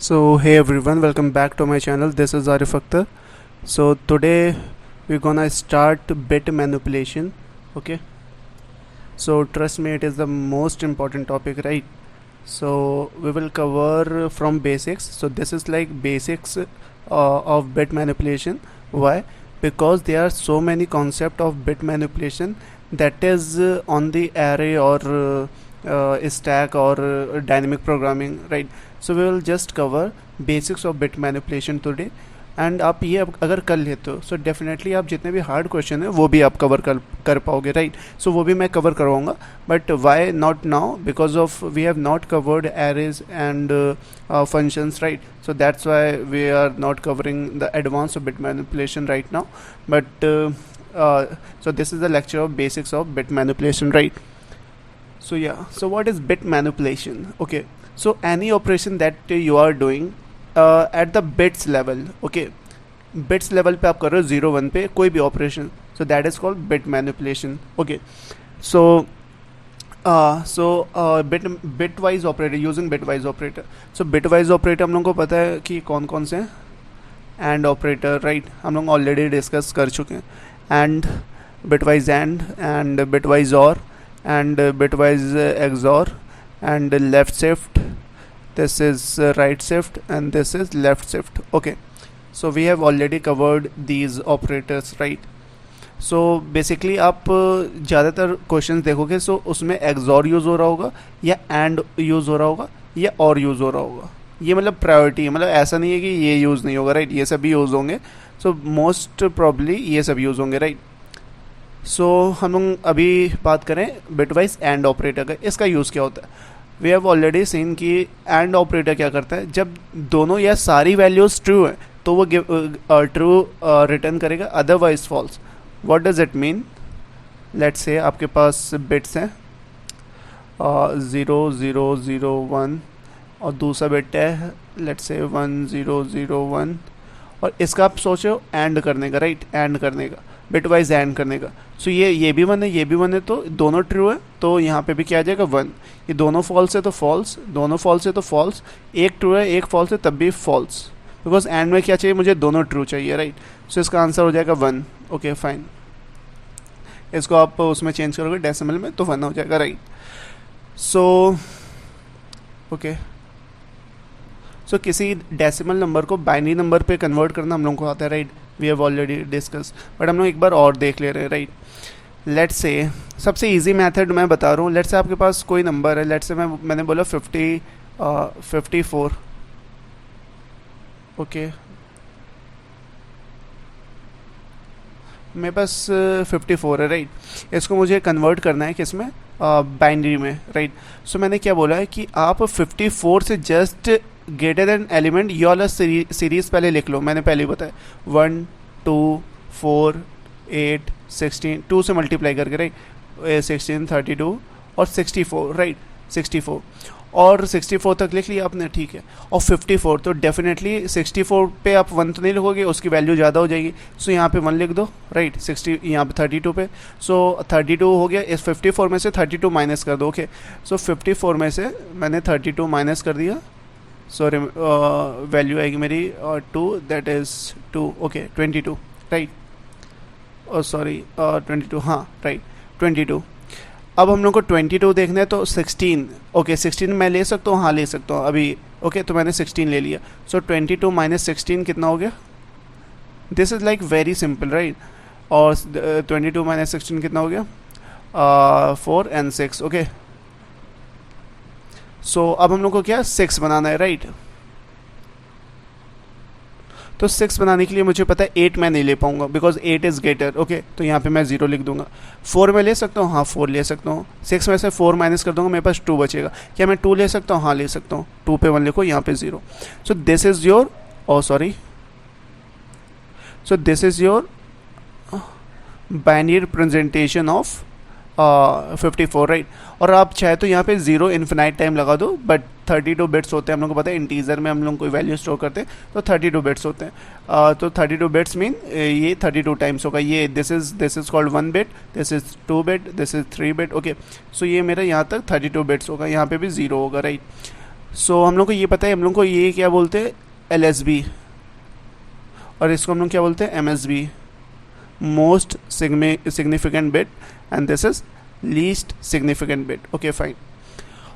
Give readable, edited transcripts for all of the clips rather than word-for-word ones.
So hey everyone, welcome back to my channel. This is Arif Akhtar. So today we're gonna start bit manipulation. Okay. So trust me, it is the most important topic, right? So we will cover from basics. So this is like basics of bit manipulation. Why? Because there are so many concept of bit manipulation that is on the array or stack or dynamic programming, right? So we will just cover basics of bit manipulation today. And आप ये अगर कर लेते हो so definitely आप जितने भी hard question है वो भी आप कवर कर पाओगे, राइट? सो वो भी मैं कवर करवाऊंगा, but why not now? Because of we have not covered arrays and functions, right? So that's why we are not covering the advance of bit manipulation right now, but so this is the lecture of basics of bit manipulation, right? So yeah, so what is bit manipulation? Okay, so any operation that you are doing at the bits level, okay, bits level पे आप कर रहे हो 0 1 पे कोई भी operation, so that is called bit manipulation. Okay, so bitwise operator, using bitwise operator. So bitwise operator हम लोगों को पता है कि कौन कौन से हैं. एंड ऑपरेटर, राइट, हम लोग ऑलरेडी डिस्कस कर चुके हैं. एंड बिटवाइज एंड बिटवाइज और and bitwise XOR and left shift. this is right shift and this is left shift. Okay, so we have already covered these operators, right? so basically आप ज़्यादातर questions देखोगे सो उसमें XOR use हो रहा होगा या and use हो रहा होगा या और यूज़ हो रहा होगा. ये मतलब प्रायोरिटी है, मतलब ऐसा नहीं है कि ये यूज़ नहीं होगा, राइट? ये सभी यूज़ होंगे. सो मोस्ट प्रॉब्ली ये सब यूज़ होंगे, राइट? सो हम लोग अभी बात करें बिटवाइज एंड ऑपरेटर का. इसका यूज़ क्या होता है? वी हैव ऑलरेडी सीन कि एंड ऑपरेटर क्या करता है, जब दोनों या सारी वैल्यूज ट्रू है तो वो ट्रू रिटर्न करेगा, otherwise false. What does it mean? Let's say आपके पास बिट्स हैं 0 0 0 1 और दूसरा बिट है लेट्स से 1 0 0 1 और इसका आप सोचो एंड करने का, राइट? एंड करने का, बिटवाइज एंड करने का. सो ये भी वन है, ये भी वन है, तो दोनों ट्रू है तो यहाँ पे भी क्या आ जाएगा 1. ये दोनों फॉल्स है तो फॉल्स, दोनों फॉल्स है तो फॉल्स, एक ट्रू है एक फॉल्स है तब भी फॉल्स. बिकॉज एंड में क्या चाहिए मुझे? दोनों ट्रू चाहिए, राइट? सो इसका आंसर हो जाएगा 1. ओके फाइन, इसको आप उसमें चेंज करोगे डेसिमल में तो 1 हो जाएगा, राइट? सो ओके, सो किसी डेसिमल नंबर को बाइनरी नंबर पे कन्वर्ट करना हम लोगों को आता है, right? We have already discuss, but हम लोग एक बार और देख ले रहे हैं, राइट? लेट्स से सबसे इजी मेथड मैं बता रहा हूँ. लेट्स से आपके पास कोई नंबर है, लेट्स से मैंने बोला 54. ओके, मेरे पास 54 है, राइट? इसको मुझे कन्वर्ट करना है किस में? बाइनरी में, राइट? सो मैंने क्या बोला है कि आप 54 से जस्ट ग्रेटर देन एलिमेंट ये वाला सीरीज पहले लिख लो. मैंने पहले ही बताया 1 2 4 8 16 2 से मल्टीप्लाई करके, राइट? 16 32 और 64, राइट? 64 और 64 तक लिख लिया आपने, ठीक है? और 54 तो डेफिनेटली 64 पे आप 1 तो नहीं लिखोगे, उसकी वैल्यू ज़्यादा हो जाएगी. सो यहाँ पे 1 लिख दो, राइट? 60 यहाँ पे 32 पे. सो 32 हो गया, इस 54 में से 32 माइनस कर दो. ओके, सो 54 में से मैंने 32 माइनस कर दिया. सॉरी, वैल्यू आएगी मेरी 2, that is 2. Okay 22, right? Sorry 22, हाँ राइट 22. अब हम लोग को 22 देखना है तो 16. ओके 16 मैं ले सकता हूँ, हाँ ले सकता हूँ अभी. ओके तो मैंने 16 ले लिया. सो 22 माइनस 16 कितना हो गया? This is like very simple, right? और 22 माइनस 16 कितना हो गया? 4 and 6. ओके, सो अब हम लोग को क्या 6 बनाना है, राइट? तो 6 बनाने के लिए मुझे पता है 8 मैं नहीं ले पाऊंगा बिकॉज 8 इज़ ग्रेटर. ओके, तो यहाँ पे मैं 0 लिख दूंगा. 4 में ले सकता हूँ, हाँ 4 ले सकता हूँ. 6 में से 4 माइनस कर दूंगा, मेरे पास 2 बचेगा. क्या मैं 2 ले सकता हूँ? हाँ ले सकता हूँ. 2 पे 1 लिखो, यहाँ पे 0. So this is your so this is your binary representation of 54, right? और आप चाहे तो यहाँ पे 0 इन्फिनाइट टाइम लगा दो, बट 32 बिट्स होते हैं, हम लोग को पता है इंटीजर में हम लोग कोई वैल्यू स्टोर करते हैं तो 32 बिट्स होते हैं. तो 32 बिट्स मीन ये 32 टाइम्स होगा. ये this is called 1 bit, this is 2 bit, this is 3 bit. Okay, so ये मेरा यहाँ तक 32 बिट्स होगा, यहाँ पे भी 0 होगा, राइट? सो हम लोग को ये पता है, हम लोग को ये क्या बोलते हैं, LSB, और इसको हम लोग क्या बोलते हैं, MSB, most significant bit, and this is least significant bit. Okay fine.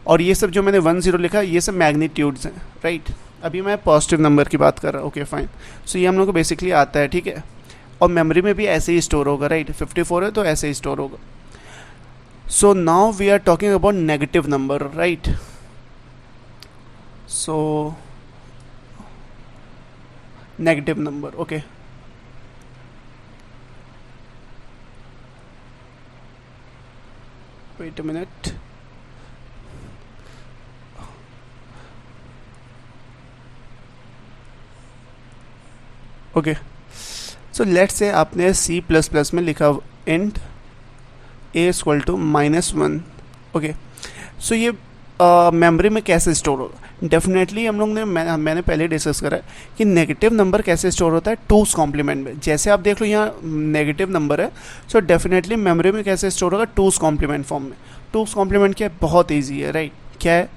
और ये सब जो मैंने 1 0 लिखा ये सब मैग्नीट्यूड्स हैं, राइट। अभी मैं पॉजिटिव नंबर की बात कर रहा हूँ। Okay fine. सो ये हम लोग को बेसिकली आता है, ठीक है। और मेमोरी में भी ऐसे ही स्टोर होगा, राइट। 54 है तो ऐसे ही स्टोर होगा। So now we are talking about negative number, right. So negative number, okay. Wait a minute. Okay, so let's say आपने C++ में लिखा int a equal to -1। Okay, so ये मेमोरी में कैसे स्टोर होगा। डेफिनेटली हम लोग ने मैंने पहले डिस्कस करा है कि नेगेटिव नंबर कैसे स्टोर होता है, 2's कॉम्प्लीमेंट में। जैसे आप देख लो यहाँ नेगेटिव नंबर है, सो डेफिनेटली मेमोरी में कैसे स्टोर होगा, 2's कॉम्प्लीमेंट फॉर्म में। 2's कॉम्प्लीमेंट क्या है, बहुत ईजी है, राइट। क्या है,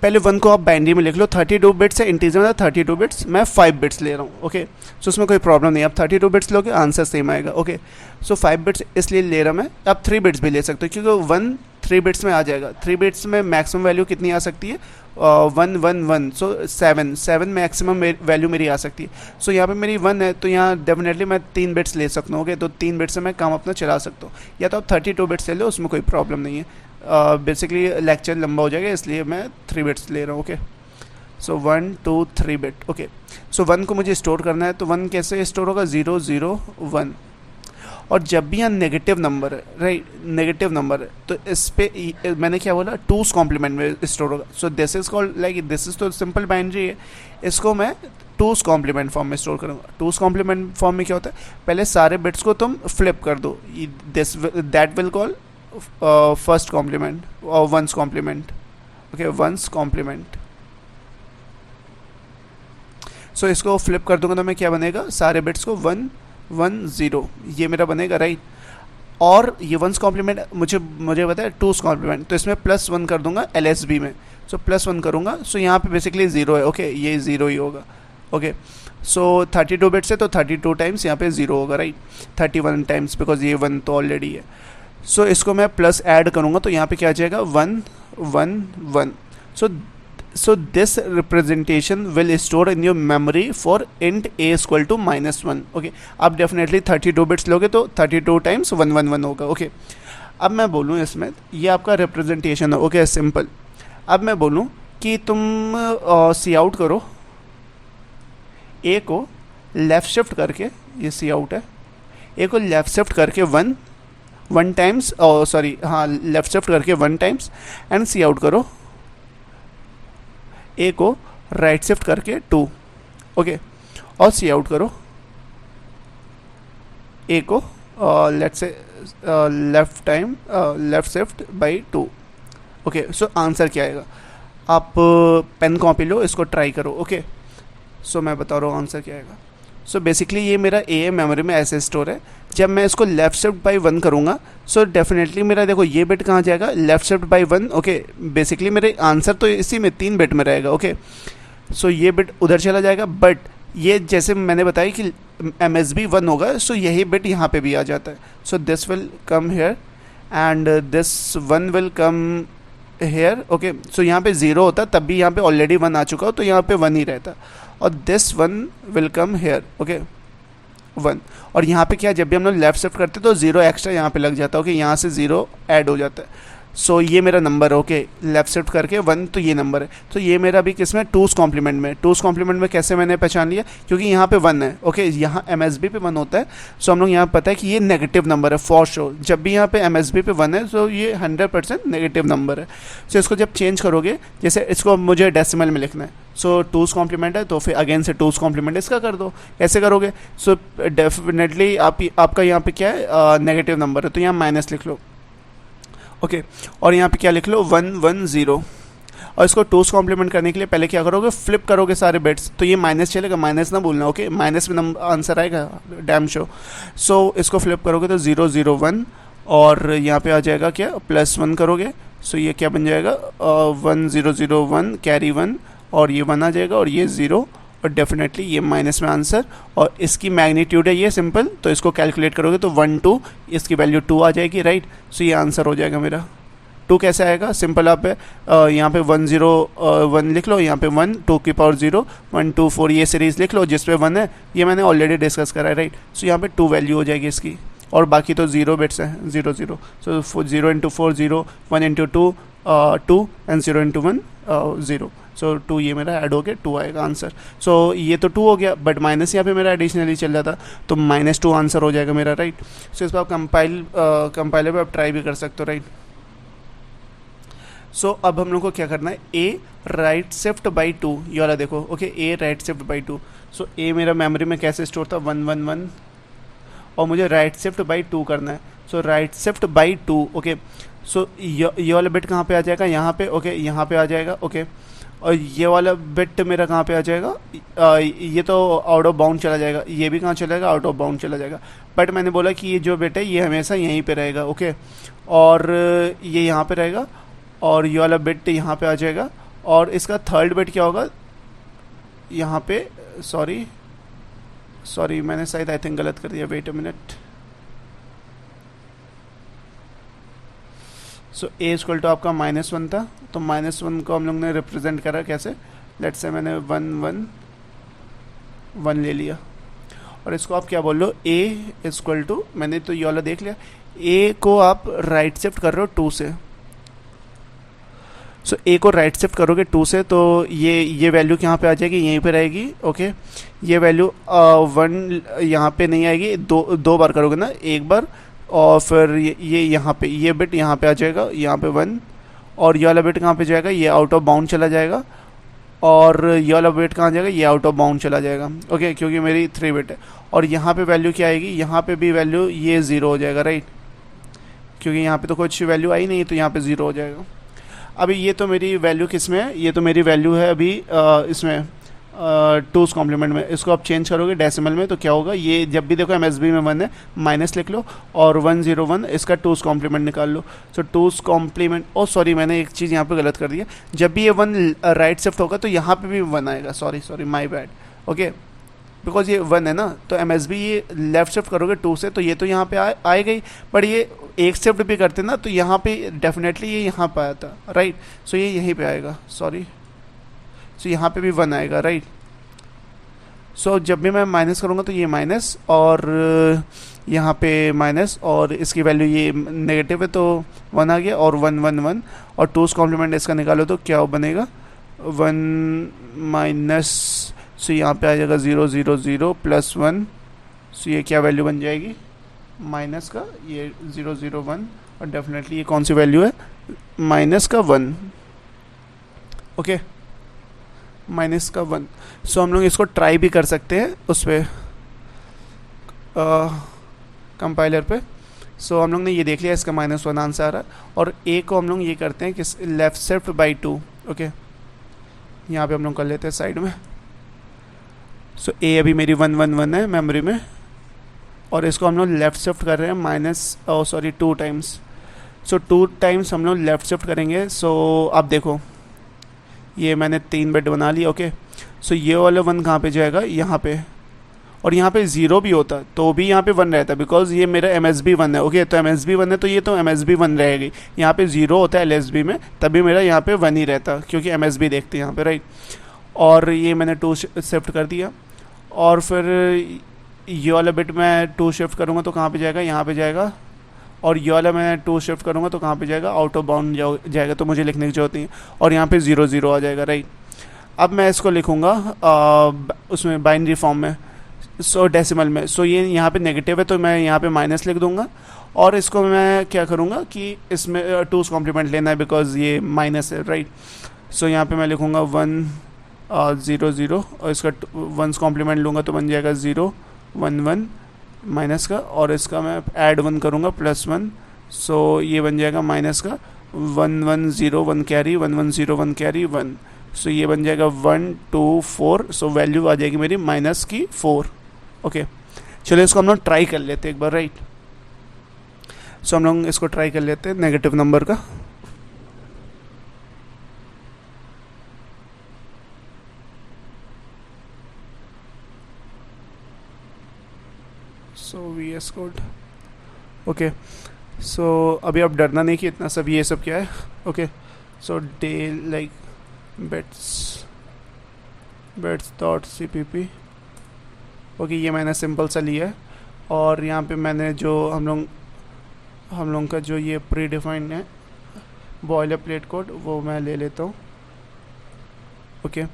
पहले 1 को आप बाइनरी में लिख लो, 32 बिट्स है, इंटीजर में 32 बिट्स, मैं 5 बिट्स ले रहा हूँ। ओके, सो उसमें कोई प्रॉब्लम नहीं है, आप 32 बिट्स लोगे आंसर सेम आएगा। ओके, सो 5 बिट्स इसलिए ले रहा मैं, आप 3 बिट्स भी ले सकते हो क्योंकि 1 3 बिट्स में आ जाएगा। 3 बिट्स में मैक्सिमम वैल्यू कितनी आ सकती है, 1 1 1, सो 7 मैक्सिमम वैल्यू मेरी आ सकती है। सो यहाँ पे मेरी 1 है तो यहाँ डेफिनेटली मैं 3 बिट्स ले सकता हूँ। ओके, तो 3 बिट्स से मैं काम अपना चला सकता हूँ, या तो आप 32 बिट्स ले लो, उसमें कोई प्रॉब्लम नहीं है। बेसिकली लेक्चर लंबा हो जाएगा इसलिए मैं 3 बिट्स ले रहा हूँ। ओके, सो 1 2 3 बिट। ओके, सो 1 को मुझे स्टोर करना है, तो 1 कैसे स्टोर होगा, 0 0 1। और जब भी यहाँ नेगेटिव नंबर है, राइट, नेगेटिव नंबर है, तो इस पे मैंने क्या बोला, 2's कॉम्प्लीमेंट में स्टोर होगा। So this is called like, this is तो सिंपल बाइनरी है, इसको मैं 2's कॉम्प्लीमेंट फॉर्म में स्टोर करूँगा। 2's कॉम्प्लीमेंट फॉर्म में क्या होता है, पहले सारे बिट्स को तुम फ्लिप कर दो, this that will call first complement और 1's complement. Okay, 1's complement. सो इसको फ्लिप कर दूंगा तो मैं क्या बनेगा, सारे बिट्स को 1 1 0 ये मेरा बनेगा, राइट। और ये 1's कॉम्प्लीमेंट मुझे पता है 2's कॉम्प्लीमेंट, तो इसमें +1 कर दूंगा LSB में। सो +1 करूंगा, सो यहाँ पे बेसिकली 0 है। ओके, ये 0 ही होगा। ओके, सो 32 बिट्स है तो 32 टाइम्स यहाँ पे 0 होगा, राइट। 31 टाइम्स बिकॉज ये 1 तो ऑलरेडी है। सो इसको मैं प्लस ऐड करूँगा तो यहाँ पे क्या आ जाएगा, 1 1 1। So this representation will store in your memory for int a equal to -1। Okay, आप डेफिनेटली 32 बिट्स लोगे तो 32 टाइम्स 1 1 1 होगा। ओके, अब मैं बोलूँ इसमें ये आपका रिप्रेजेंटेशन है। Okay, simple. अब मैं बोलूँ कि तुम सी आउट करो, a को लेफ़्ट शिफ्ट करके, ये सी आउट है, a को लेफ़्ट शिफ्ट करके 1 टाइम्स, सॉरी हाँ, लेफ़्ट शिफ्ट करके 1 टाइम्स, एंड सी आउट करो ए को राइट शिफ्ट करके 2। ओके, और सी आउट करो ए को let's say left shift by 2। Okay, so answer क्या आएगा, आप पेन कॉपी लो, इसको ट्राई करो। ओके, सो मैं बता रहा हूँ आंसर क्या आएगा। सो बेसिकली ये मेरा ए मेमोरी में ऐसे स्टोर है। जब मैं इसको लेफ्ट शिफ्ट बाई 1 करूँगा, सो डेफिनेटली मेरा देखो ये बिट कहाँ जाएगा, left shift by 1। Okay, basically मेरे आंसर तो इसी में 3 बिट में रहेगा। ओके, सो ये बिट उधर चला जाएगा, बट ये जैसे मैंने बताया कि MSB 1 होगा, सो यही बिट यहाँ पे भी आ जाता है। So this will come here and this 1 will come here. Okay, so यहाँ पे 0 होता, तब भी यहाँ पे ऑलरेडी 1 आ चुका हो तो यहाँ पे 1 ही रहता, और this 1 will come here. Okay, 1। और यहाँ पे क्या, जब भी हम लोग लेफ्ट शिफ्ट करते तो 0 एक्स्ट्रा यहाँ पे लग जाता है। ओके, यहाँ से 0 ऐड हो जाता है। सो ये मेरा नंबर है। ओके, लेफ्ट शिफ्ट करके 1, तो ये नंबर है। तो ये मेरा भी किस में, 2's कॉम्प्लीमेंट में। 2's कॉम्प्लीमेंट में कैसे मैंने पहचान लिया, क्योंकि यहाँ पे 1 है। ओके, यहाँ MSB पे 1 होता है, सो हम लोग यहाँ पता है कि ये नेगेटिव नंबर है फॉर श्योर। जब भी यहाँ पे MSB पे 1 है, सो ये 100% नेगेटिव नंबर है। सो इसको जब चेंज करोगे, जैसे इसको मुझे डेसिमल में लिखना है, सो 2's कॉम्प्लीमेंट है, तो फिर अगेन से 2's कॉम्प्लीमेंट इसका कर दो। कैसे करोगे, सो डेफिनेटली आपका यहाँ पे क्या है, नेगेटिव नंबर है, तो यहाँ माइनस लिख लो। ओके, और यहाँ पे क्या लिख लो, 1 1 0। और इसको 2's कॉम्प्लीमेंट करने के लिए पहले क्या करोगे, फ्लिप करोगे सारे बिट्स, तो ये माइनस चलेगा, माइनस ना भूलना। ओके, माइनस में आंसर आएगा, डैम शो। सो इसको फ्लिप करोगे तो 0 0 1, और यहाँ पे आ जाएगा क्या, +1 करोगे सो ये क्या बन जाएगा 1001 कैरी 1 और ये 1 आ जाएगा और ये 0 और डेफिनेटली ये माइनस में आंसर। और इसकी मैग्नीट्यूड है ये सिंपल, तो इसको कैलकुलेट करोगे तो 1 2 इसकी वैल्यू 2 आ जाएगी राइट। सो ये आंसर हो जाएगा मेरा। 2 कैसे आएगा, सिंपल आप यहाँ पे 1 0 1 लिख लो, यहाँ पे 1 2 की पावर 0 1 2 4 ये सीरीज़ लिख लो जिस पे 1 है, ये मैंने ऑलरेडी डिस्कस करा है राइट। सो यहाँ पे 2 वैल्यू हो जाएगी इसकी और बाकी तो 0 बिट्स हैं 0 0। सो 0 इंटू 4 0 1 इंटू 2 2 एंड 0 इंटू 1 0। सो 2 ये मेरा ऐड हो गया 2 आएगा आंसर। सो ये तो 2 हो गया बट माइनस यहाँ पे मेरा एडिशनली चल रहा था तो -2 आंसर हो जाएगा मेरा राइट। सो इसको आप कंपाइलर पे आप ट्राई भी कर सकते हो राइट। सो अब हम लोग को क्या करना है, ए राइट शिफ्ट बाई 2 ये वाला देखो okay, A right shift by 2। सो ए मेरा मेमोरी में कैसे स्टोर था 1 1 1 और मुझे राइट शिफ्ट बाई 2 करना है। सो right shift by 2 okay. So ये वाला बिट कहाँ पे आ जाएगा, यहाँ पे ओके, यहाँ पे आ जाएगा ओके। और ये वाला बिट मेरा कहाँ पे आ जाएगा, ये तो आउट ऑफ बाउंड चला जाएगा, ये भी कहाँ चला जाएगा, आउट ऑफ बाउंड चला जाएगा। बट मैंने बोला कि ये जो बिट है ये हमेशा यहीं पे रहेगा ओके, और ये यहाँ पे रहेगा और ये वाला बिट यहाँ पे आ जाएगा। और इसका थर्ड बिट क्या होगा यहाँ पे, सॉरी मैंने शायद आई थिंक गलत कर दिया, wait a minute. So A equal to आपका -1 था, तो -1 को हम लोग ने रिप्रेजेंट करा कैसे, लेट्स से मैंने 1 1 1 ले लिया और इसको आप क्या बोल लो ए इक्वल टू, मैंने तो ये वाला देख लिया, ए को आप राइट शिफ्ट कर रहे हो 2 से। सो ए को राइट शिफ्ट करोगे 2 से तो ये वैल्यू कहाँ पे आ जाएगी, यहीं पे रहेगी ओके। ये वैल्यू 1 यहाँ पे नहीं आएगी, दो बार करोगे ना, एक बार और फिर ये यहाँ पे ये बिट यहाँ पे आ जाएगा, यहाँ पे 1 और ये वाला बिट कहाँ पे जाएगा, ये आउट ऑफ बाउंड चला जाएगा और ये वाला बिट कहाँ जाएगा, ये आउट ऑफ बाउंड चला जाएगा ओके, क्योंकि मेरी 3 बिट है। और यहाँ पे वैल्यू क्या आएगी, यहाँ पे भी वैल्यू ये 0 हो जाएगा राइट, क्योंकि यहाँ पे तो कुछ वैल्यू आई नहीं तो यहाँ पे 0 हो जाएगा। अभी ये तो मेरी वैल्यू किस में है, ये तो मेरी वैल्यू है अभी इसमें 2's कॉम्प्लीमेंट में। इसको आप चेंज करोगे डेसिमल में तो क्या होगा, ये जब भी देखो MSB में 1 है माइनस लिख लो और 101 इसका 2's कॉम्प्लीमेंट निकाल लो। सो 2's कॉम्प्लीमेंट, ओ सॉरी मैंने एक चीज़ यहाँ पे गलत कर दिया, जब भी ये 1 राइट शिफ्ट होगा तो यहाँ पे भी 1 आएगा, sorry my bad okay, because ये 1 है ना, तो MSB ये लेफ्ट शिफ्ट करोगे 2 से तो ये तो यहाँ पे आएगा ही, बट ये एक शिफ्ट भी करते ना तो यहाँ पे डेफिनेटली ये यहाँ पे आया था राइट। सो ये यहीं पे आएगा, सॉरी, सो यहाँ पे भी 1 आएगा राइट। सो जब भी मैं माइनस करूँगा तो ये माइनस और यहाँ पे माइनस और इसकी वैल्यू ये नेगेटिव है तो 1 आ गया और 1 1 1 और 2's कॉम्प्लीमेंट इसका निकालो तो क्या बनेगा 1 माइनस, सो यहाँ पे आ जाएगा 0 0 0 प्लस 1। सो ये क्या वैल्यू बन जाएगी माइनस का, ये 0 0 1 और डेफिनेटली ये कौन सी वैल्यू है माइनस का 1 ओके, माइनस का 1। सो हम लोग इसको ट्राई भी कर सकते हैं उस पर कंपाइलर पे। सो हम लोग ने ये देख लिया इसका -1 आंसर आ रहा है और ए को हम लोग ये करते हैं कि लेफ्ट शिफ्ट बाई 2 ओके, यहाँ पे हम लोग कर लेते हैं साइड में। सो ए अभी मेरी 1 1 1 है मेमोरी में और इसको हम लोग लेफ़्ट शिफ्ट कर रहे हैं 2 टाइम्स। सो 2 टाइम्स हम लोग लेफ़्ट शिफ्ट करेंगे। सो आप देखो ये मैंने 3 बिट बना लिया ओके। सो ये वाला 1 कहाँ पे जाएगा, यहाँ पे, और यहाँ पे 0 भी होता तो भी यहाँ पे 1 रहता बिकॉज ये मेरा MSB 1 है ओके, तो MSB 1 है तो ये तो MSB 1 रहेगी। यहाँ पे 0 होता है LSB में तभी मेरा यहाँ पे 1 ही रहता क्योंकि MSB देखते हैं यहाँ पे राइट। और ये मैंने 2 शिफ्ट कर दिया और फिर ये वाला बिट मैं 2 शिफ्ट करूँगा तो कहाँ पे जाएगा, यहाँ पे जाएगा, और ये वाला मैं 2 शिफ्ट करूँगा तो कहाँ पे जाएगा, आउट ऑफ बाउंड जाएगा, तो मुझे लिखने की जरूरत नहीं है और यहाँ पे 0 0 आ जाएगा राइट। अब मैं इसको लिखूँगा उसमें बाइनरी फॉर्म में, सो डेसिमल में। सो ये यहाँ पे नेगेटिव है तो मैं यहाँ पे माइनस लिख दूँगा और इसको मैं क्या करूँगा कि इसमें 2's कॉम्प्लीमेंट लेना है बिकॉज ये माइनस है राइट। सो यहाँ पे मैं लिखूँगा 1 0 0 और इसका 1's कॉम्प्लीमेंट लूँगा तो बन जाएगा 0 1 1 माइनस का, और इसका मैं ऐड 1 करूँगा +1। सो ये बन जाएगा माइनस का 1 1 0 1 कैरी 1 1 0 1 कैरी 1। सो ये बन जाएगा 1 2 4। सो वैल्यू आ जाएगी मेरी माइनस की 4 ओके। चलो इसको हम लोग ट्राई कर लेते हैं एक बार राइट। सो हम लोग इसको ट्राई कर लेते हैं नेगेटिव नंबर का। सो VS कोड। ओके, सो अभी आप डरना नहीं कि इतना सब ये सब क्या है। Okay, so day like bets dot CPP। Okay, ये मैंने सिंपल सा लिया है, और यहाँ पे मैंने जो हम लोग का जो ये प्री डिफाइंड है बॉयलर प्लेट कोड वो मैं ले लेता हूँ। ओके,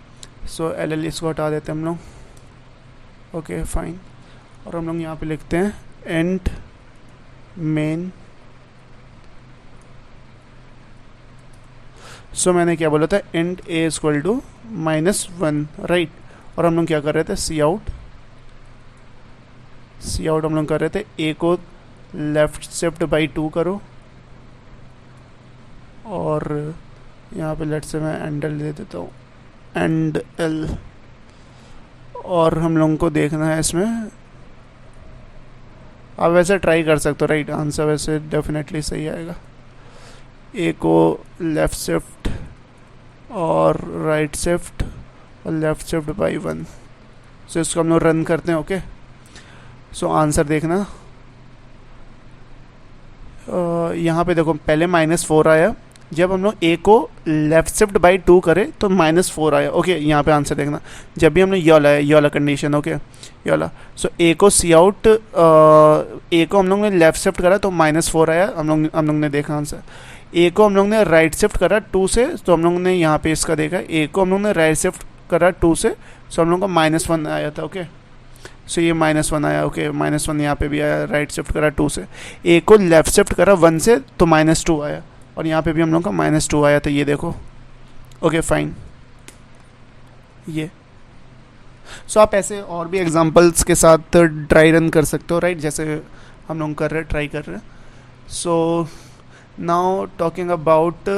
सो LL इसको हटा देते हैं हम लोग। ओके फाइन, और हम लोग यहाँ पे लिखते हैं इंट मेन। सो मैंने क्या बोला था, int A equal to -1, right. और हम लोग क्या कर रहे थे, सी आउट हम लोग कर रहे थे A को लेफ्ट शिफ्ट बाई 2 करो, और यहाँ पे लेट से मैं एंडल दे देता हूँ, एंड L। और हम लोगों को देखना है इसमें, आप वैसे ट्राई कर सकते हो, राइट। आंसर वैसे डेफिनेटली सही आएगा। A को लेफ़्ट शिफ्ट और राइट शिफ्ट और लेफ़्ट शिफ्ट बाई 1। सो इसको हम लोग रन करते हैं। ओके, सो आंसर देखना, यहाँ पे देखो पहले -4 आया, जब हम लोग A को लेफ़्ट शिफ्ट बाई 2 करें तो -4 आया। ओके, यहाँ पे आंसर देखना, जब भी हमने ये वाला कंडीशन। ओके, ये वाला। सो A को सी आउट, A को हम लोग ने लेफ़्ट शिफ्ट करा तो -4 आया, हम लोग ने देखा आंसर। A को हम लोग ने राइट शिफ्ट करा 2 से, तो हम लोग ने यहाँ पे इसका देखा। A को हम लोग ने राइट शिफ्ट करा 2 से, सो हम लोग को -1 आया था। ओके, सो ये -1 आया। ओके, -1 यहाँ पे भी आया, राइट शिफ्ट करा 2 से। A को लेफ़्ट शिफ्ट करा 1 से तो -2 आया, और यहाँ पे भी हम लोग का -2 आया, तो ये देखो। ओके फाइन, ये। सो आप ऐसे और भी एग्जांपल्स के साथ ट्राई रन कर सकते हो, राइट, जैसे हम लोग कर रहे हैं, ट्राई कर रहे हैं। So now talking about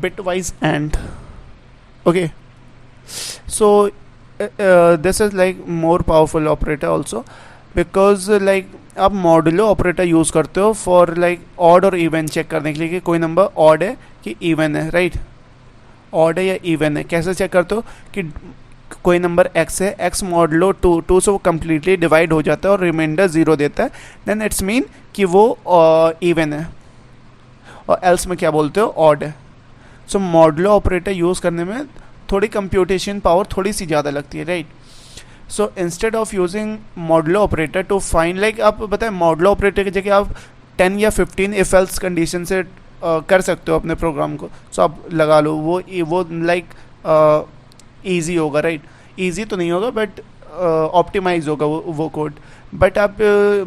bitwise AND. Okay, so this is like more powerful operator also, because like आप मॉडुलो ऑपरेटर यूज़ करते हो फॉर लाइक ऑड और इवन चेक करने के लिए कि कोई नंबर ऑड है कि इवन है, राइट। ऑड है या इवन है, कैसे चेक करते हो कि कोई नंबर x है, x मॉडुलो 2 से वो कम्प्लीटली डिवाइड हो जाता है और रिमाइंडर 0 देता है, देन इट्स मीन कि वो इवन है, और एल्स में क्या बोलते हो, ऑड है। सो मॉडुलो ऑपरेटर यूज़ करने में थोड़ी कंप्यूटेशन पावर थोड़ी सी ज़्यादा लगती है, right. So instead of using modulo operator to find, like आप बताएं मॉडुलो ऑपरेटर की जगह आप 10 या 15 इफ एल्स कंडीशन से कर सकते हो अपने प्रोग्राम को। सो आप लगा लो, वो लाइक ईजी होगा, राइट। ईजी तो नहीं होगा बट ऑप्टिमाइज होगा वो कोड। बट आप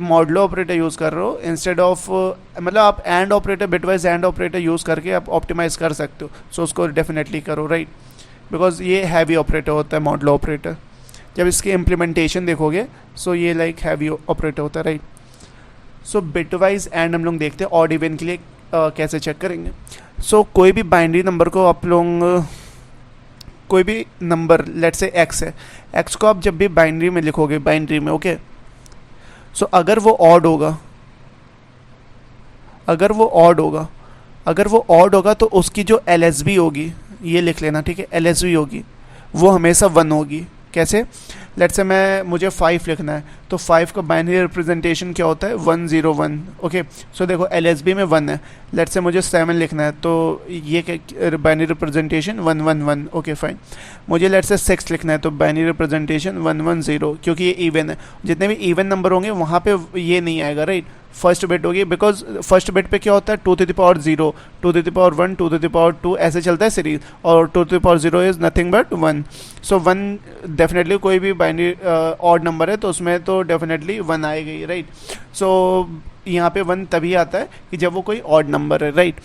मॉडुलो ऑपरेटर यूज़ कर रहे हो इंस्टेड ऑफ, मतलब आप and operator, bitwise and operator use करके आप ऑप्टिमाइज कर सकते हो। सो उसको डेफिनेटली करो, राइट, बिकॉज ये हैवी ऑपरेटर होता है मॉडुलो ऑपरेटर। जब इसकी इम्प्लीमेंटेशन देखोगे सो ये लाइक हैवी ऑपरेटर होता है, राइट। सो बिटवाइज एंड हम लोग देखते हैं ऑड इवन के लिए कैसे चेक करेंगे। सो कोई भी बाइनरी नंबर को आप लोग, कोई भी नंबर लेट्स से x है, x को आप जब भी बाइनरी में लिखोगे, बाइनरी में, ओके, सो अगर वो ऑड होगा, अगर वो ऑड होगा तो उसकी जो LSB होगी, ये लिख लेना, ठीक है, LSB होगी वो हमेशा 1 होगी। कैसे, लेट्स से मुझे 5 लिखना है तो 5 का बाइनरी रिप्रेजेंटेशन क्या होता है, 101। ओके, सो देखो LSB में 1 है। लेट्स से मुझे 7 लिखना है तो ये बाइनरी रिप्रेजेंटेशन 111। Okay fine. मुझे लेट्स से 6 लिखना है तो बाइनरी रिप्रेजेंटेशन 110, क्योंकि ये इवन है। जितने भी इवन नंबर होंगे वहाँ पे ये नहीं आएगा, राइट, फर्स्ट बिट होगी, बिकॉज फर्स्ट बिट पे क्या होता है 2 to the power 0, 2 to the power 1, 2 to the power 2, ऐसे चलता है सीरीज, और 2 to the power 0 is nothing but 1। So 1 definitely, कोई भी बाइनरी ऑड नंबर है तो उसमें तो डेफिनेटली 1 आएगी, राइट। सो यहाँ पे 1 तभी आता है कि जब वो कोई ऑड नंबर है, राइट।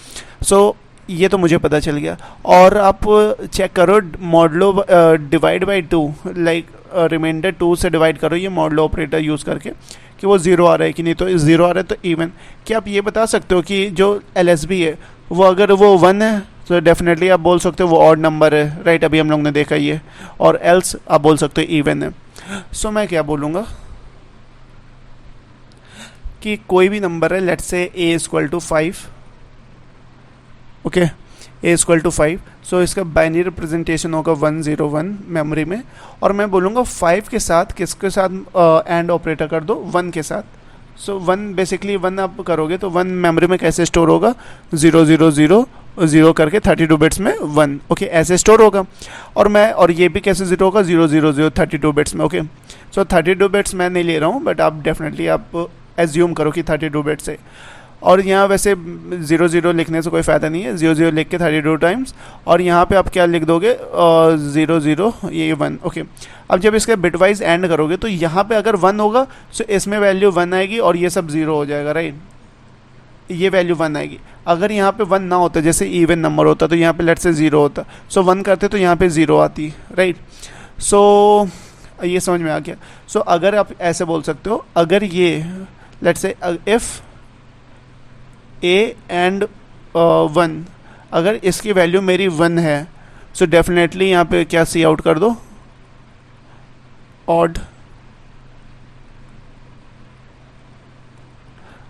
सो ये तो मुझे पता चल गया। और आप चेक करो modulo divide by 2, like remainder 2 से डिवाइड करो ये मॉडुलो ऑपरेटर यूज़ करके कि वो 0 आ रहा है कि नहीं। तो 0 आ रहा है तो इवन। क्या आप ये बता सकते हो कि जो LSB है वो अगर वो 1 है तो डेफिनेटली आप बोल सकते हो वो ऑड नंबर है, राइट, अभी हम लोग ने देखा ये, और एल्स आप बोल सकते हो इवन है। सो मैं क्या बोलूँगा कि कोई भी नंबर है, let's say A = 5, okay, A equal to 5, so इसका बाइनरी रिप्रेजेंटेशन होगा 101 मेमोरी में, और मैं बोलूँगा 5 के साथ किसके साथ एंड ऑपरेटर कर दो, 1 के साथ। सो 1 बेसिकली 1 आप करोगे तो 1 मेमोरी में कैसे स्टोर होगा, 0 करके 32 बिट्स में 1, ओके ऐसे स्टोर होगा। और ये भी कैसे 0 होगा, 0 32 बिट्स में, ओके। सो 32 बिट्स मैं नहीं ले रहा हूँ, बट आप डेफिनेटली आप एज्यूम करो कि 32 बिट्स है। और यहाँ वैसे 0 लिखने से कोई फ़ायदा नहीं है, 0 लिख के 32 टाइम्स, और यहाँ पे आप क्या लिख दोगे, 0 ये 1, ओके। अब जब इसके बिटवाइज एंड करोगे तो यहाँ पे अगर 1 होगा तो इसमें वैल्यू 1 आएगी और ये सब 0 हो जाएगा, राइट, ये वैल्यू 1 आएगी। अगर यहाँ पे 1 ना होता, जैसे इवन नंबर होता तो यहाँ पे लेट से 0 होता, सो 1 करते तो यहाँ पे 0 आती, राइट। सो ये समझ में आ गया। सो अगर आप ऐसे बोल सकते हो, अगर ये लेट से इफ़ ए एंड 1, अगर इसकी वैल्यू मेरी 1 है, सो डेफिनेटली यहाँ पे क्या सी आउट कर दो, ऑड,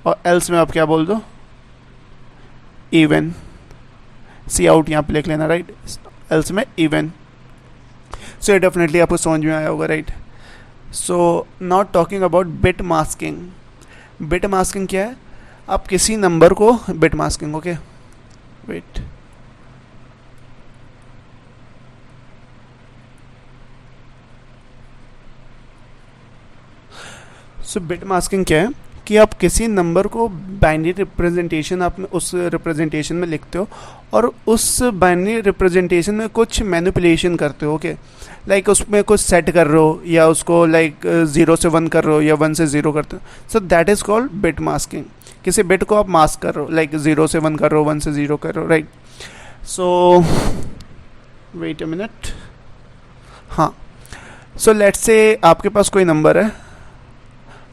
और एल्स में आप क्या बोल दो, इवन, सी आउट यहाँ पे लिख लेना, राइट, एल्स में इवन। सो ये डेफिनेटली आपको समझ में आया होगा, right. So not talking about bit masking. Bit masking क्या है, आप किसी नंबर को बिट मास्किंग, ओके, वेट, सो बिट मास्किंग क्या है कि आप किसी नंबर को बाइनरी रिप्रेजेंटेशन आप उस रिप्रेजेंटेशन में लिखते हो और उस बाइनरी रिप्रेजेंटेशन में कुछ मैनिपुलेशन करते हो, ओके, लाइक उसमें कुछ सेट कर रहे हो या उसको लाइक 0 से 1 कर रहे हो या 1 से 0 करते हो, so that is called bit masking. किसी बिट को आप मास्क कर रहे हो, लाइक 0 से 1 कर रहे हो, 1 से 0 कर रहे हो, right. So wait a minute, हाँ, सो लेट्स से आपके पास कोई नंबर है,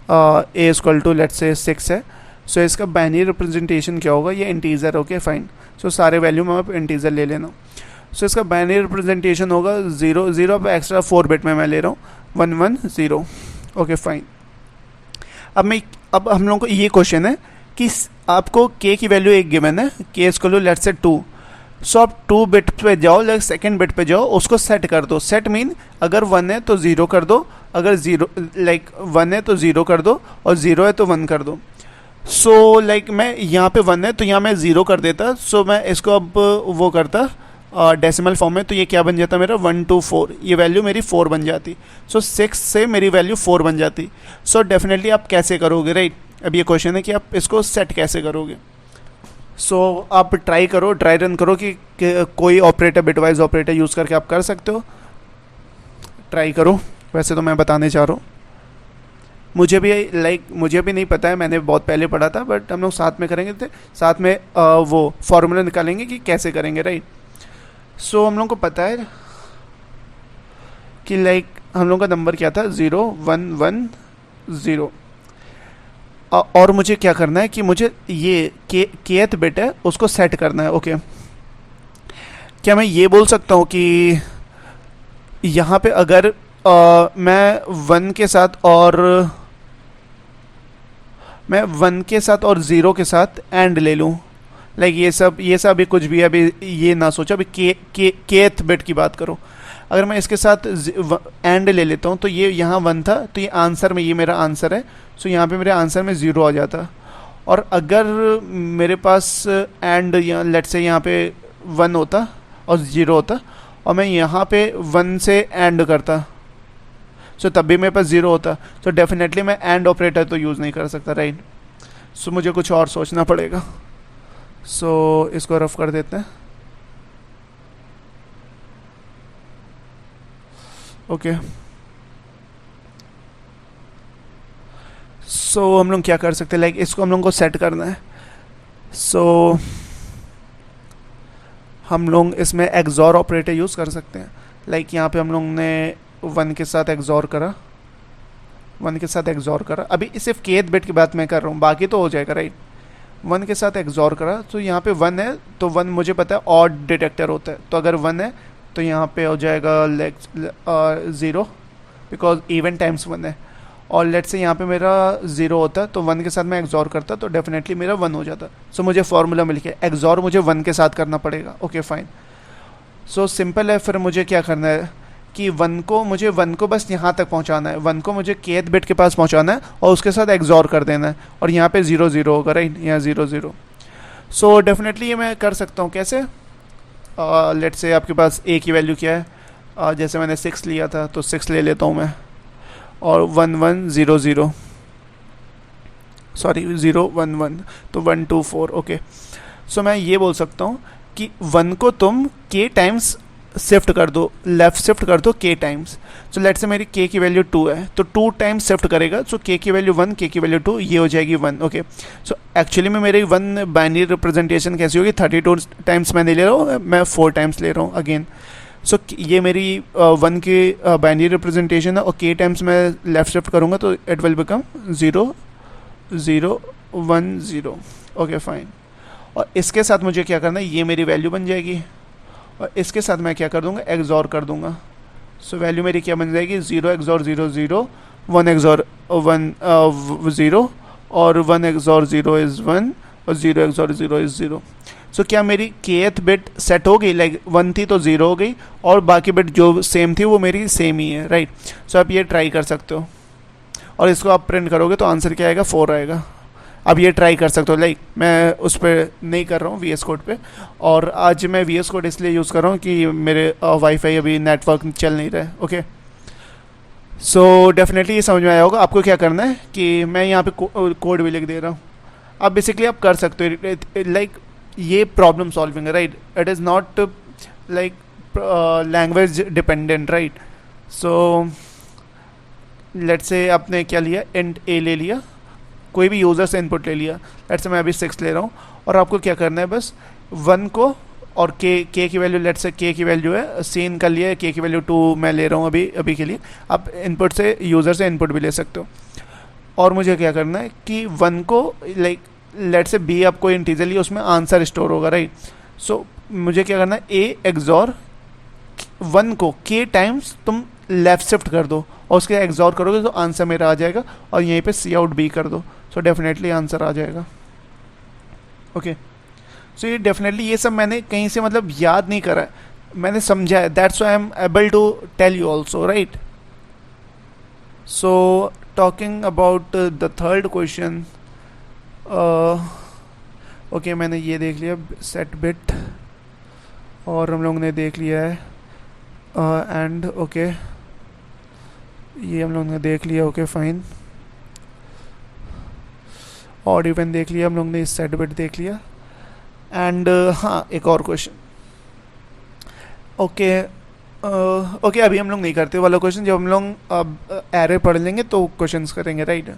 ए इक्वल टू लेट्स से 6 है, सो इसका बाइनरी रिप्रेजेंटेशन क्या होगा, ये इंटीजर, ओके फाइन। सो सारे वैल्यू में आप इंटीजर ले लेना। सो इसका बाइनरी रिप्रेजेंटेशन होगा 0 पे एक्स्ट्रा 4 बिट में मैं ले रहा हूँ 110, ओके फाइन। अब हम लोगों को ये क्वेश्चन है कि आपको k की वैल्यू एक गिवन है, k equal to let's say 2, सो आप 2 बिट पे जाओ, लाइक सेकंड बिट पे जाओ, उसको सेट कर दो। सेट मीन अगर 1 है तो 0 कर दो, अगर 0 लाइक 1 है तो 0 कर दो, और 0 है तो 1 कर दो। सो लाइक मैं यहाँ पे 1 है तो यहाँ मैं 0 कर देता, सो मैं इसको अब वो करता डेसिमल फॉर्म में, तो ये क्या बन जाता मेरा 124, ये वैल्यू मेरी 4 बन जाती। सो 6 से मेरी वैल्यू 4 बन जाती। सो डेफिनेटली आप कैसे करोगे, राइट। अब ये क्वेश्चन है कि आप इसको सेट कैसे करोगे। सो आप ट्राई करो, ट्राई रन करो कि कोई ऑपरेटर बिटवाइज ऑपरेटर यूज़ करके आप कर सकते हो, ट्राई करो। वैसे तो मैं बताने चाह रहा हूँ, मुझे भी नहीं पता है, मैंने बहुत पहले पढ़ा था, बट हम लोग साथ में करेंगे थे, साथ में वो फॉर्मूला निकालेंगे कि कैसे करेंगे, राइट। सो हम लोग को पता है कि लाइक हम लोग का नंबर क्या था 0110, और मुझे क्या करना है कि मुझे ये केथ बिट है उसको सेट करना है, ओके। क्या मैं ये बोल सकता हूँ कि यहाँ पे अगर मैं 1 के साथ और 0 के साथ एंड ले लूँ, लाइक ये सब अभी कुछ भी, अभी ये ना सोचो, अभी केथ बिट की बात करो। अगर मैं इसके साथ एंड ले लेता हूँ तो ये यहाँ 1 था, तो ये आंसर में, ये मेरा आंसर है, सो यहाँ पे मेरे आंसर में 0 आ जाता। और अगर मेरे पास एंड लेट से यहाँ पे 1 होता और 0 होता, और मैं यहाँ पे 1 से एंड करता, सो तब भी मेरे पास 0 होता, तो डेफिनेटली मैं एंड ऑपरेटर तो यूज़ नहीं कर सकता, राइट। सो मुझे कुछ और सोचना पड़ेगा। सो इसको रफ कर देते हैं, ओके। सो हम लोग क्या कर सकते हैं, लाइक इसको हम लोग को सेट करना है। सो हम लोग इसमें एक्सॉर ऑपरेटर यूज़ कर सकते हैं, लाइक यहाँ पे हम लोग ने 1 के साथ एक्सॉर करा, 1 के साथ एक्सॉर करा। अभी सिर्फ केथ बिट की बात मैं कर रहा हूँ, बाकी तो हो जाएगा, राइट। 1 के साथ एक्सॉर करा, तो यहाँ पे 1 है, तो 1 मुझे पता है ऑड डिटेक्टर होता है, तो अगर 1 है तो यहाँ पे हो जाएगा 0, बिकॉज इवन टाइम्स 1 है। और लेट्स से यहाँ पे मेरा 0 होता तो 1 के साथ मैं एक्सॉर करता तो डेफिनेटली मेरा 1 हो जाता। सो मुझे फॉर्मूला मिल गया, एक्सॉर मुझे 1 के साथ करना पड़ेगा। ओके फाइन, सो सिंपल है। फिर मुझे क्या करना है कि 1 को बस यहाँ तक पहुँचाना है, 1 को मुझे kth बिट के पास पहुँचाना है और उसके साथ एक्सॉर कर देना है, और यहाँ पे 0 0 होगा, राइट, यहाँ 0 0। सो डेफिनेटली ये मैं कर सकता हूँ। कैसे? लेट्स से आपके पास a की वैल्यू क्या है, जैसे मैंने 6 लिया था तो 6 ले लेता हूँ मैं, और 1 1 0 0, सॉरी 0 1 1, तो 1 2 4। ओके, सो मैं ये बोल सकता हूँ कि 1 को तुम k टाइम्स शिफ्ट कर दो, लेफ्ट शिफ्ट कर दो k टाइम्स। सो लेट्स से मेरी k की वैल्यू 2 है तो 2 टाइम्स शिफ्ट करेगा, सो k की वैल्यू 1, k की वैल्यू 2, ये हो जाएगी 1। ओके, सो एक्चुअली में मेरी 1 बाइनरी रिप्रेजेंटेशन कैसी होगी, 32 टाइम्स मैं नहीं ले रहा हूँ, मैं 4 टाइम्स ले रहा हूँ अगेन। सो ये मेरी 1 की बाइनरी रिप्रेजेंटेशन है, और k टाइम्स मैं लेफ्ट शिफ्ट करूँगा तो it will become 0 0 1 0। Okay fine, और इसके साथ मुझे क्या करना है, ये मेरी वैल्यू बन जाएगी, और इसके साथ मैं क्या कर दूंगा, एक्सॉर कर दूंगा। सो वैल्यू मेरी क्या बन जाएगी, 0 एक्सॉर 0 0, 1 एक्सॉर 1 0, और 1 एक्सॉर 0 इज़ 1, और 0 एक्सॉर 0 इज़ 0। सो क्या मेरी kth बिट सेट हो गई, लाइक 1 थी तो 0 हो गई, और बाकी बिट जो सेम थी वो मेरी सेम ही है, राइट। सो आप ये ट्राई कर सकते हो, और इसको आप प्रिंट करोगे तो आंसर क्या आएगा, 4 आएगा। अब ये ट्राई कर सकते हो, लाइक मैं उस पर नहीं कर रहा हूँ VS कोड पे, और आज मैं VS कोड इसलिए यूज़ कर रहा हूँ कि मेरे वाईफाई अभी नेटवर्क चल नहीं रहा है। ओके, सो डेफिनेटली ये समझ में आया होगा। आपको क्या करना है कि मैं यहाँ पे कोड भी लिख दे रहा हूँ, अब बेसिकली आप कर सकते हो, लाइक ये प्रॉब्लम सॉल्विंग है, right, it is not like language dependent, right. So let's say आपने क्या लिया, इंट a ले लिया, कोई भी यूज़र से इनपुट ले लिया, लेट्स से मैं अभी 6 ले रहा हूँ, और आपको क्या करना है, बस 1 को और k की वैल्यू, लेट्स से k की वैल्यू है सीन कर लिया है, k की वैल्यू 2 मैं ले रहा हूँ अभी के लिए। आप इनपुट से, यूज़र से इनपुट भी ले सकते हो। और मुझे क्या करना है कि 1 को, लाइक लेट्स से b आप कोई इंटीजर लिया, उसमें आंसर स्टोर होगा, राइट। सो मुझे क्या करना है, a एक्सॉर 1 को k टाइम्स तुम लेफ्ट शिफ्ट कर दो, और उसके एक्सॉर करोगे तो आंसर मेरा आ जाएगा, और यहीं पे सी आउट b कर दो, सो डेफिनेटली आंसर आ जाएगा। ओके, सो ये डेफिनेटली ये सब मैंने कहीं से मतलब याद नहीं करा है, मैंने समझा है, that's why I am able to tell you also, right. So talking about the third question, okay मैंने ये देख लिया सेट बिट, और हम लोग ने देख लिया है एंड ओके ये हम लोग ने देख लिया। ओके फाइन, ऑड इवन देख लिया हम लोग ने, सेट बिट देख लिया, एंड हाँ एक और क्वेश्चन। ओके ओके अभी हम लोग नहीं करते वाला क्वेश्चन, जब हम लोग एरे पढ़ लेंगे तो क्वेश्चंस करेंगे, राइट।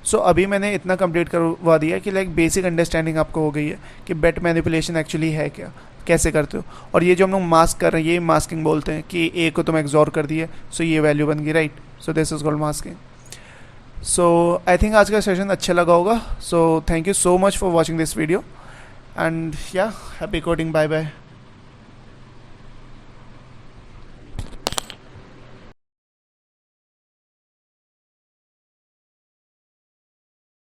सो अभी मैंने इतना कंप्लीट करवा दिया कि लाइक बेसिक अंडरस्टैंडिंग आपको हो गई है कि बेट मैनिपुलेशन एक्चुअली है क्या, कैसे करते हो। और ये जो हम लोग मास्क कर रहे हैं, ये मास्किंग बोलते हैं कि ए को तुम एक्सॉर कर दिए, सो ये वैल्यू बन गई, right. So this is called masking. So I think आज का सेशन अच्छा लगा होगा। So thank you so much for watching this video, and या हैप्पी कोडिंग, बाय बाय।